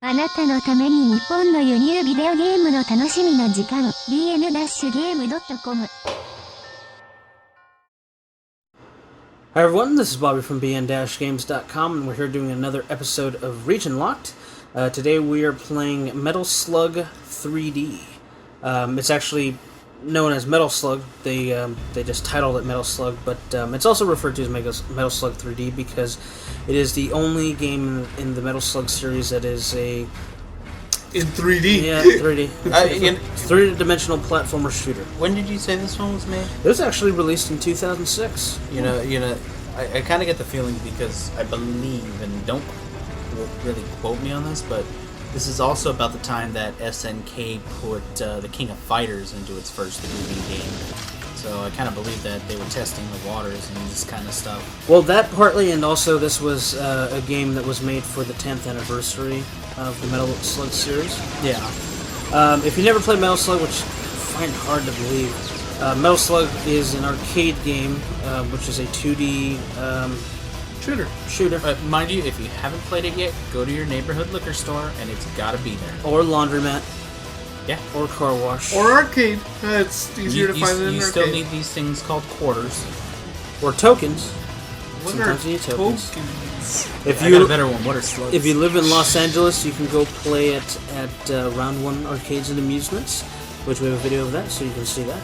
あなたのために日本の輸入ビデオゲームの楽しみな時間 bn-game.com Hi everyone, this is Bobby from bn-games.com and we're here doing another episode of Region Locked. Today we are playing Metal Slug 3D. It's actually known as Metal Slug. They just titled it Metal Slug, but it's also referred to as Metal Slug 3D because it is the only game in the Metal Slug series that is a... In 3D? Yeah, 3D. It's a three-dimensional platformer shooter. When did you say this one was made? It was actually released in 2006. You know, I kind of get the feeling because I believe, and don't really quote me on this, but this is also about the time that SNK put the King of Fighters into its first 3D game. So I kind of believe that they were testing the waters and this kind of stuff. Well, that partly, and also this was a game that was made for the 10th anniversary of the Metal Slug series. Yeah. If you never played Metal Slug, which I find hard to believe, Metal Slug is an arcade game, which is a 2D shooter. Mind you, if you haven't played it yet, go to your neighborhood liquor store and it's got to be there. Or laundromat. Yeah. Or car wash. Or arcade. It's easier to find than an arcade. You still need these things called quarters. Or tokens. What Sometimes are you need tokens. I got a better one. What are slugs? If you live in Los Angeles, you can go play it at Round 1 Arcades and Amusements, which we have a video of that, so you can see that.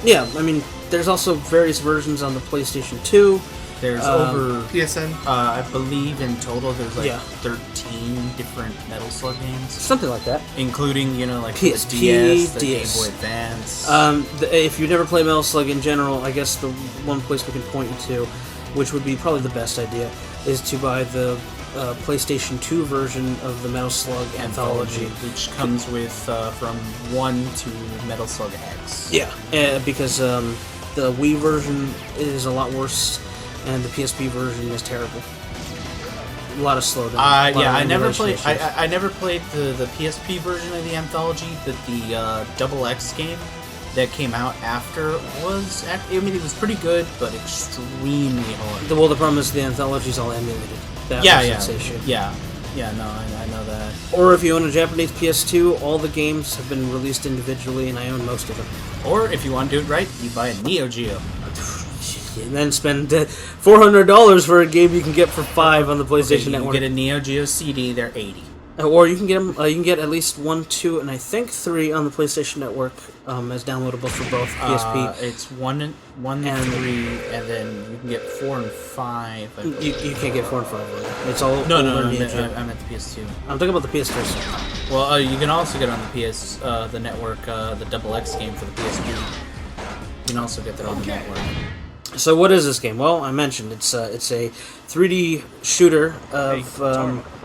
Yeah, I mean, there's also various versions on the PlayStation 2. There's over PSN. I believe in total there's like Yeah. 13 different Metal Slug games, Something like that. including like PSP, the DS, the DS. Game Boy Advance. If you've never played Metal Slug in general, I guess the one place we can point you to, which would be probably the best idea, is to buy the PlayStation 2 version of the Metal Slug Anthology. Which comes with from 1 to Metal Slug X. Yeah, because the Wii version is a lot worse, and the PSP version is terrible. A lot of slowdown. I never played. I never played the PSP version of the Anthology, but the Double X game that came out after was. I mean, it was pretty good, but extremely hard. Well, the problem is the Anthology's all emulated. That Yeah, was yeah, its issue. yeah. No, I know that. Or if you own a Japanese PS2, all the games have been released individually, and I own most of them. Or if you want to do it right, you buy a Neo Geo. And then spend $400 for a game you can get for $5 on the PlayStation Network. You get a Neo Geo CD, they're $80. Or you can get them. You can get at least 1, 2, and I think 3 on the PlayStation Network as downloadable for both PSP. It's 1 and 3, and then you can get 4 and 5. You can't get 4 and 5. Right? It's all No, Neo I'm Geo. at the PS2. I'm talking about the PS2. Well, you can also get on the the network, the Double X game for the PSP. You can also get that on the network. So what is this game? Well, I mentioned it's a 3D shooter of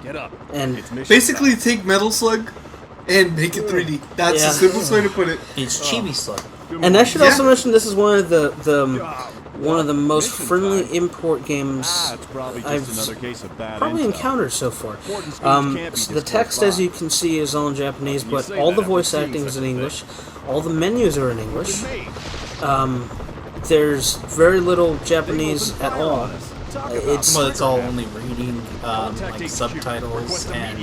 Get up. and Basically, take Metal Slug and make it 3D. That's the simplest way to put it. It's Chibi Slug. and I should also mention this is one of the most friendly import games It's probably I've just another case of bad probably intel. encountered so far. Important schemes can't be just The text, brought as you by. can see, is all in Japanese, You but say all the that voice after acting seeing is in such a English. All the menus are in English. Me. There's very little Japanese at all. It's Well, it's all only reading, like subtitles and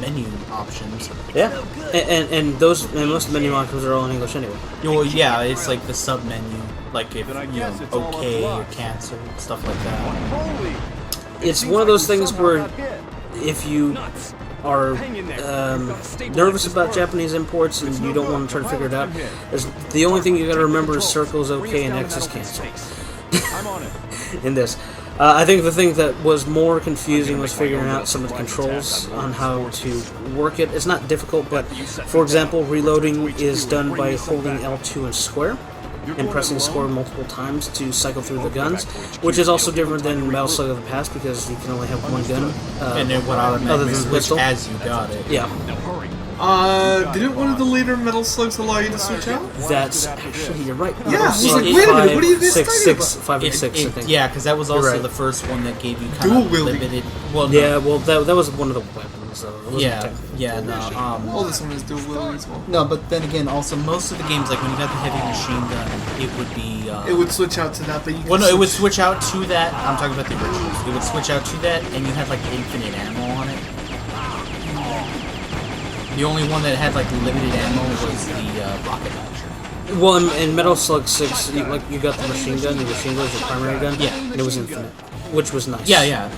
menu options. yeah, and most of the menu options are all in English anyway. Well, yeah, it's like the sub menu, like if Then I guess it's all a okay or bluff. cancel, stuff like that. Holy! It's one of those things where if you are nervous about Japanese imports and you don't want to try to figure it out, the only thing you got to remember is circle is okay and X is cancel. I'm on it. In this, I think the thing that was more confusing was figuring out some of the controls on how to work it. It's not difficult, but for example, reloading is done by holding L2 and square and pressing square multiple times to cycle through the guns, which is also different than Metal Slug of the past because you can only have one gun. And it would other automatically than switch pistol. as you got it. Yeah, Didn't one of the later Metal Slugs allow you to switch out? that's actually you're right. Yeah, I was like, it- wait a minute, what are you guys Six, talking six, about? 5 and 6, I think. Yeah, because that was also right. the first one that gave you kind Dual of wielding. limited. Well, no, Yeah, well, that was one of the weapons, though. It wasn't yeah, technically. yeah, no. Oh, this one is dual wielding as well. No, but then again, also most of the games, like when you got the heavy machine gun, it would be. It would switch out to that, but you could Well, no, it would switch out to that. I'm talking about the originals. It would switch out to that, and you had like infinite ammo on it. The only one that had like limited ammo was the rocket launcher. Well, in Metal Slug 6, you got the machine gun. The machine gun was your primary gun. Yeah. And it was infinite, which was nice. Yeah.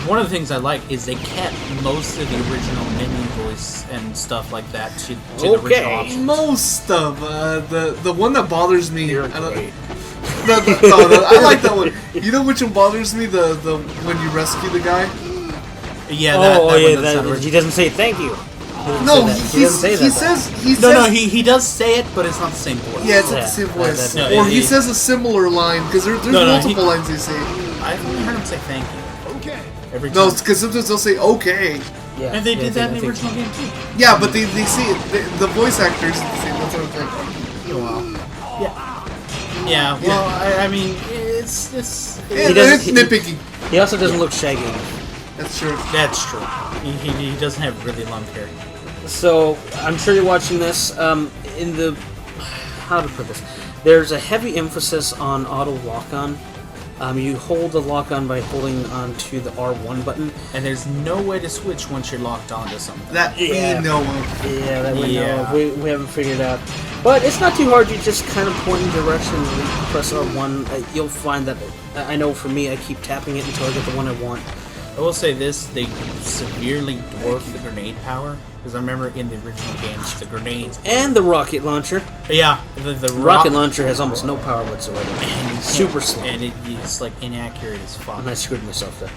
One of the things I like is they kept most of the original menu voice and stuff like that to the original options. Most of the one that bothers me. You're I don't- great. I like that one. You know which one bothers me? The when you rescue the guy. Yeah, he doesn't say thank you. No, He doesn't say that. he says he does say it, but it's not the same voice. Yeah, it's not Yeah, the same that- voice. that- Or he says a similar line because there's multiple lines they say. I've only heard him say thank you. Okay. Every No, time. because sometimes they'll say okay. Yeah. And they did that in I the think- original game too. Yeah, but they say it. The voice actors say that's what I'm saying. Oh, wow. Yeah. Well, I mean, it's Yeah, doesn't- it's nitpicky. He also doesn't look shaggy enough. That's true. that's true. He doesn't have really long hair. So, I'm sure you're watching this. In the... How to put this? There's a heavy emphasis on auto lock-on. You hold the lock-on by holding onto the R1 button. And there's no way to switch once you're locked onto something. That Yeah. we know of. Yeah, that we know Yeah. of. We haven't figured out. But it's not too hard. You just kind of point in direction and you press R1. You'll find that... I know for me, I keep tapping it until I get the one I want. I will say this: they severely dwarf the grenade power. Because I remember in the original games, the grenades. And the rocket launcher. Yeah, the Rocket launcher has almost no power whatsoever. and Super slow. and it's like inaccurate as fuck. And I screwed myself there.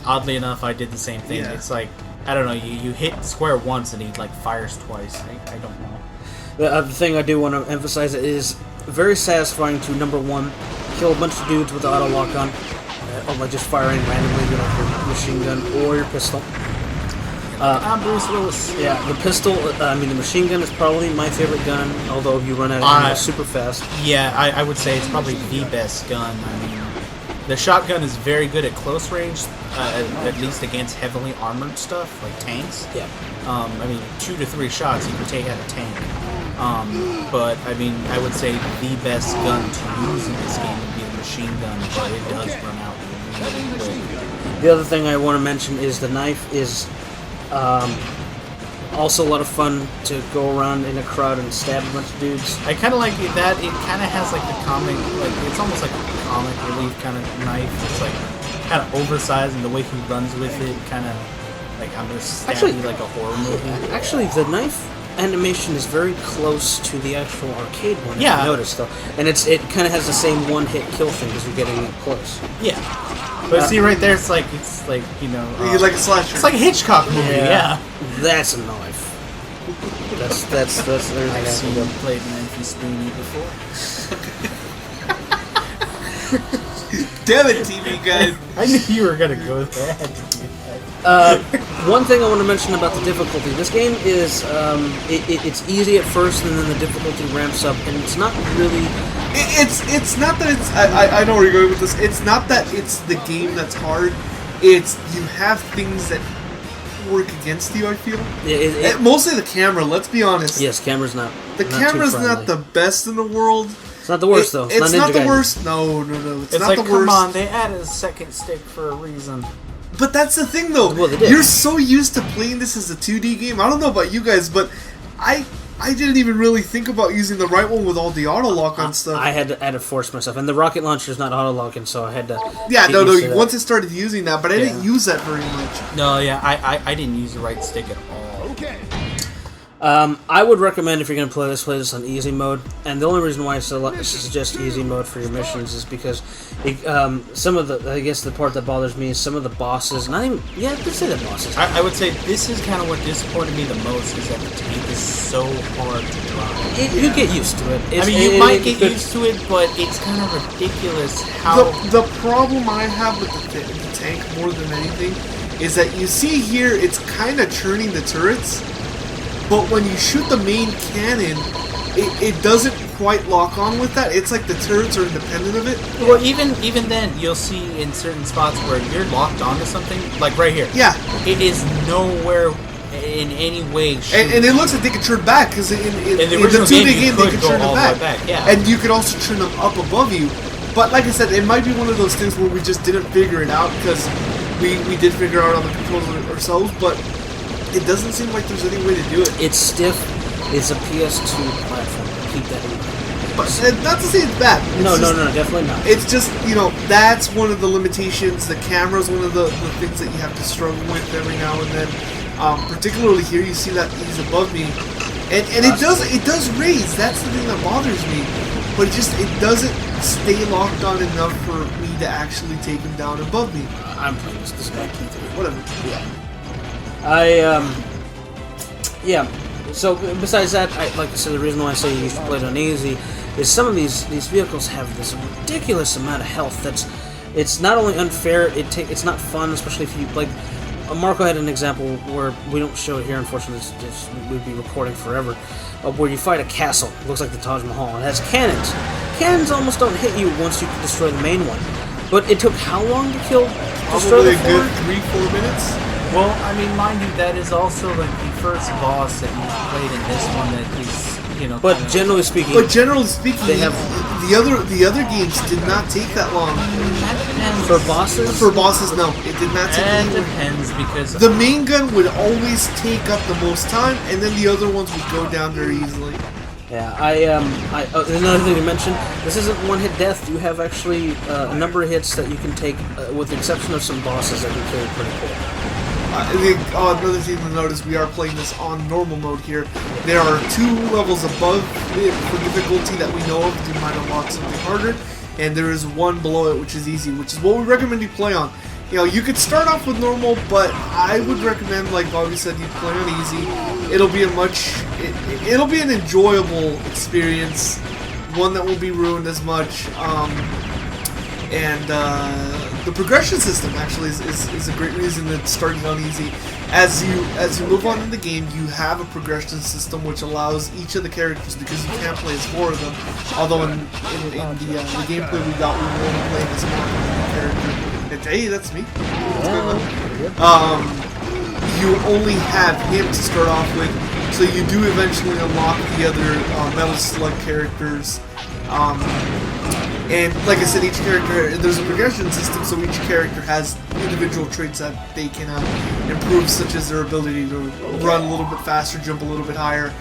Oddly enough, I did the same thing. Yeah. It's like I don't know. You hit square once and he like fires twice. I don't know. The other thing I do want to emphasize is very satisfying to, number one, kill a bunch of dudes with the auto lock on, or by just firing randomly, your machine gun or your pistol. I'm Bruce Willis. Yeah, the pistol, the machine gun is probably my favorite gun, although you run out of ammo super fast. Yeah, I would say it's probably the best gun. I mean, the shotgun is very good at close range, at least against heavily armored stuff like tanks. Yeah. I mean, 2 to 3 shots you can take out a tank. But I mean, I would say the best gun to use in this game would be the machine gun, but it does run out really quick. The other thing I want to mention is the knife is also a lot of fun to go around in a crowd and stab a bunch of dudes. I kind of like that. It kind of has like the comic, like it's almost like a comic relief kind of knife. It's like kind of oversized, and the way he runs with it, kind of like I'm gonna stab Actually- you like a horror movie. Actually, the knife animation is very close to the actual arcade one. Yeah. If you notice though, and it kind of has the same one-hit kill thing because you're getting it close. Yeah, but see right there, it's like you know, You like a slasher. it's like a Hitchcock movie. Yeah, That's a knife. That's everything I I've can seen do. you played Memphis Spoony before. Damn it, TV guys. I knew you were gonna go there. One thing I want to mention about the difficulty. This game is it's easy at first, and then the difficulty ramps up, and it's not really. It's not that it's. I know where you're going with this. It's not that it's the game that's hard. It's you have things that work against you. I feel. Mostly the camera. Let's be honest. Yes, camera's not. The not camera's too not the best in the world. It's not the worst though. It's not Ninja the Gaiden. worst. No. It's not like, the come worst. on, they added a second stick for a reason. But that's the thing, though. Well, they did. You're so used to playing this as a 2D game. I don't know about you guys, but I didn't even really think about using the right one with all the auto lock on stuff. I had to force myself, and the rocket launcher is not auto locking, so I had to. Yeah, get no. used to that. Once I started using that, but I didn't Yeah. use that very much. No, yeah, I didn't use the right stick at all. Okay. I would recommend if you're going to play this on easy mode, and the only reason why I suggest easy mode for your missions is because some of the, I guess the part that bothers me is some of the bosses, not even, yeah, let's say the bosses. I would say this is kind of what disappointed me the most, is that the tank is so hard to drive. You get used to it. I mean, you might get used to it, but it's kind of ridiculous how... The problem I have with the tank more than anything is that you see here it's kind of churning the turrets, but when you shoot the main cannon, it doesn't quite lock on with that. It's like the turrets are independent of it. Well, even then, you'll see in certain spots where you're locked onto something, like right here. Yeah. It is nowhere in any way shooting. And it looks like they can turn back, because in the original 2D game, you game they could can go turn all them the way back. back, yeah. And you could also turn them up above you. But like I said, it might be one of those things where we just didn't figure it out, because we did figure out on the controller ourselves, but it doesn't seem like there's any way to do it. It's stiff. It's a PS2 platform. Keep that in mind. But not to say it's bad. No, definitely not. It's just, that's one of the limitations. The camera's one of the things that you have to struggle with every now and then. Particularly here, you see that he's above me. And it does raise. That's the thing that bothers me. But it doesn't stay locked on enough for me to actually take him down above me. I'm playing this is my key thing. Whatever. Yeah. So besides that, like I said, the reason why I say you should play it on easy is some of these vehicles have this ridiculous amount of health. It's not only unfair, it's not fun, especially if you like. Marco had an example where we don't show it here, unfortunately. We'd be recording forever. Where you fight a castle, it looks like the Taj Mahal. It has cannons. Cannons almost don't hit you once you destroy the main one. But it took how long to destroy Probably the a good 3-4 minutes. Well, I mean, mind you, that is also like the first boss that you played in this one that is, But generally speaking, they have the other games did not take that long. That depends. for bosses. For bosses, no, it did not take That any long. depends because The main gun would always take up the most time, and then the other ones would go down very easily. Yeah, there's another thing to mention. This isn't one-hit death. You have actually a number of hits that you can take, with the exception of some bosses that you kill pretty quick. Another thing to note is we are playing this on normal mode here. There are 2 levels above it for difficulty that we know of. You might unlock something harder, and there is 1 below it, which is easy, which is what we recommend you play on. You could start off with normal, but I would recommend, like Bobby said, you play on easy. It'll be it'll be an enjoyable experience, one that won't be ruined as much. The progression system actually is a great reason to start it on easy. As you move on in the game, you have a progression system which allows each of the characters, because you can't play as 4 of them. Although in the gameplay we got, we were only playing as 1 character. Hey, that's me. You only have him to start off with, so you do eventually unlock the other Metal Slug characters. And like I said, each character, there's a progression system, so each character has individual traits that they can improve, such as their ability to run a little bit faster, jump a little bit higher.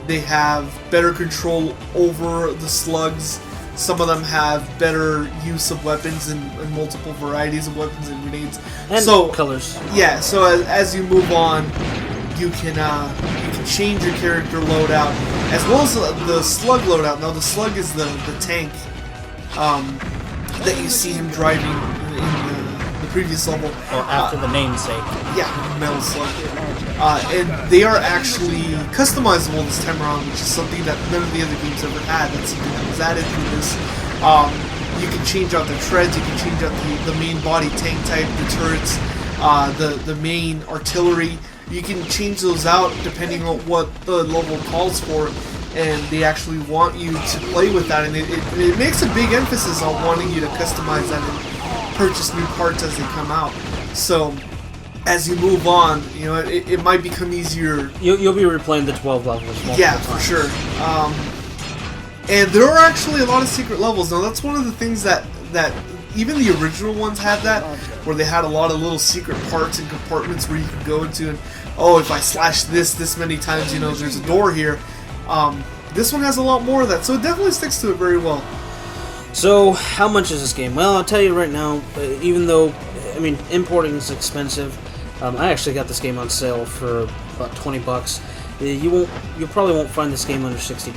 They have better control over the slugs. Some of them have better use of weapons and multiple varieties of weapons and grenades. And colors. Yeah, so as you move on, you can change your character loadout, as well as the slug loadout. Now the slug is the tank that you see him driving in the previous level. Well, after the namesake. Yeah, Metal Slug. And they are actually customizable this time around, which is something that none of the other games ever had. That's something that was added through this. You can change out the treads, you can change out the main body tank type, the turrets, the main artillery. You can change those out depending on what the level calls for, and they actually want you to play with that, and it makes a big emphasis on wanting you to customize that and purchase new parts as they come out. So as you move on, it might become easier. You'll be replaying the 12 levels. Yeah, for sure. And there are actually a lot of secret levels. Now that's one of the things that even the original ones had that, where they had a lot of little secret parts and compartments where you could go into, and if I slash this many times, there's a door here. This one has a lot more of that, so it definitely sticks to it very well. So, how much is this game? Well, I'll tell you right now, even though, importing is expensive, I actually got this game on sale for about $20. You probably won't find this game under $60,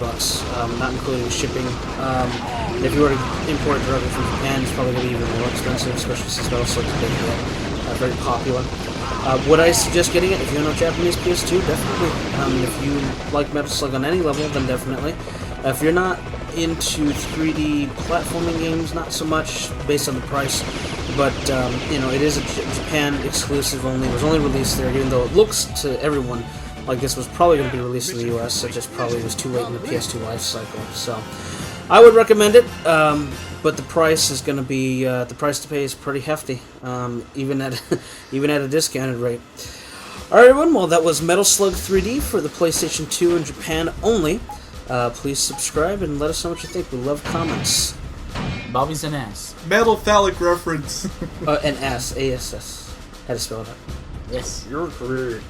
not including shipping. If you were to import it directly from Japan, it's probably going to be even more expensive, especially since Metal Slug is very popular. Would I suggest getting it if you know Japanese PS2? Definitely. If you like Metal Slug on any level, then definitely. If you're not into 3D platforming games, not so much based on the price, but it is a Japan exclusive only. It was only released there, even though it looks to everyone like this was probably going to be released in the US. It just probably was too late in the PS2 life cycle. So I would recommend it, but the price is going to be the price to pay is pretty hefty, even at a discounted rate. All right, everyone. Well, that was Metal Slug 3D for the PlayStation 2 in Japan only. Please subscribe and let us know what you think. We love comments. Bobby's an ass. Metal phallic reference. An ass, ASS. Had to spell it out. Yes. Your career.